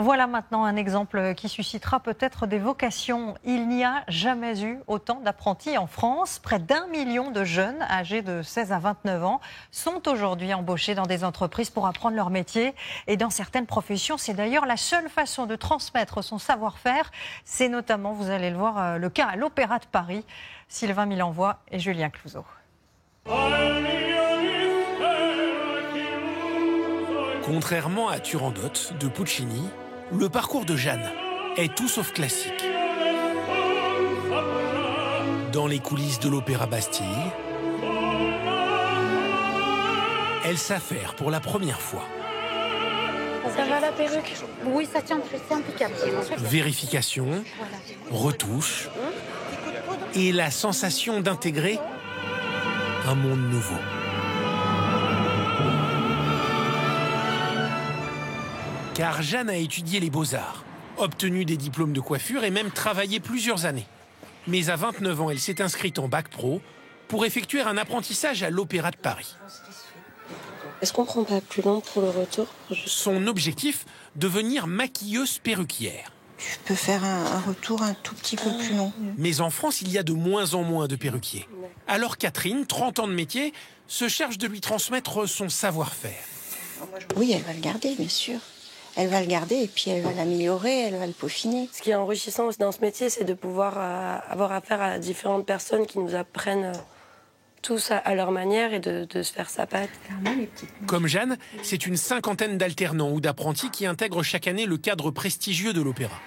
Voilà maintenant un exemple qui suscitera peut-être des vocations. Il n'y a jamais eu autant d'apprentis en France. Près d'1 million de jeunes âgés de 16 à 29 ans sont aujourd'hui embauchés dans des entreprises pour apprendre leur métier. Et dans certaines professions, c'est d'ailleurs la seule façon de transmettre son savoir-faire. C'est notamment, vous allez le voir, le cas à l'Opéra de Paris. Sylvain Milenvoix et Julien Clouzot. Contrairement à Turandot de Puccini, le parcours de Jeanne est tout sauf classique. Dans les coulisses de l'Opéra Bastille, elle s'affaire pour la première fois. Ça va la perruque? Oui, ça tient, c'est impeccable. Vérification, retouche et la sensation d'intégrer un monde nouveau. Car Jeanne a étudié les beaux-arts, obtenu des diplômes de coiffure et même travaillé plusieurs années. Mais à 29 ans, elle s'est inscrite en bac pro pour effectuer un apprentissage à l'Opéra de Paris. Est-ce qu'on prend pas plus long pour le retour? Son objectif, devenir maquilleuse perruquière. Tu peux faire un retour un tout petit peu plus long. Mais en France, il y a de moins en moins de perruquiers. Alors Catherine, 30 ans de métier, se charge de lui transmettre son savoir-faire. Oui, elle va le garder, bien sûr. Elle va le garder et puis elle va l'améliorer, elle va le peaufiner. Ce qui est enrichissant aussi dans ce métier, c'est de pouvoir avoir affaire à différentes personnes qui nous apprennent tous à leur manière et de se faire sa patte. Comme Jeanne, c'est une cinquantaine d'alternants ou d'apprentis qui intègrent chaque année le cadre prestigieux de l'opéra.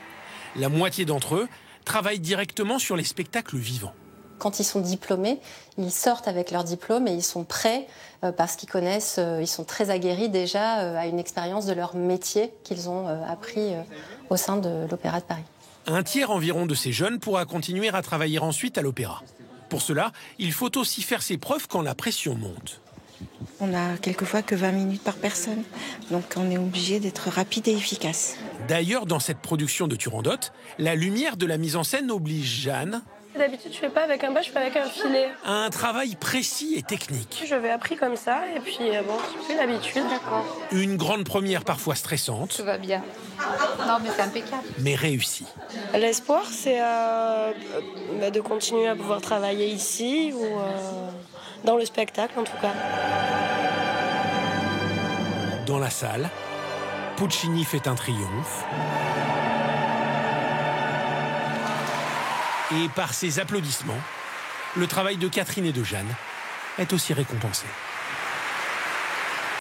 La moitié d'entre eux travaillent directement sur les spectacles vivants. Quand ils sont diplômés, ils sortent avec leur diplôme et ils sont prêts parce qu'ils connaissent, ils sont très aguerris déjà à une expérience de leur métier qu'ils ont appris au sein de l'Opéra de Paris. Un tiers environ de ces jeunes pourra continuer à travailler ensuite à l'opéra. Pour cela, il faut aussi faire ses preuves quand la pression monte. On n'a quelquefois que 20 minutes par personne, donc on est obligé d'être rapide et efficace. D'ailleurs, dans cette production de Turandot, la lumière de la mise en scène oblige Jeanne... D'habitude, je fais pas avec un bas, je fais avec un filet. Un travail précis et technique. J'avais appris comme ça, et puis bon, j'ai pris l'habitude. D'accord. Une grande première parfois stressante. Tout va bien. Non, mais c'est impeccable. Mais réussie. L'espoir, c'est de continuer à pouvoir travailler ici, ou dans le spectacle en tout cas. Dans la salle, Puccini fait un triomphe. Et par ses applaudissements, le travail de Catherine et de Jeanne est aussi récompensé.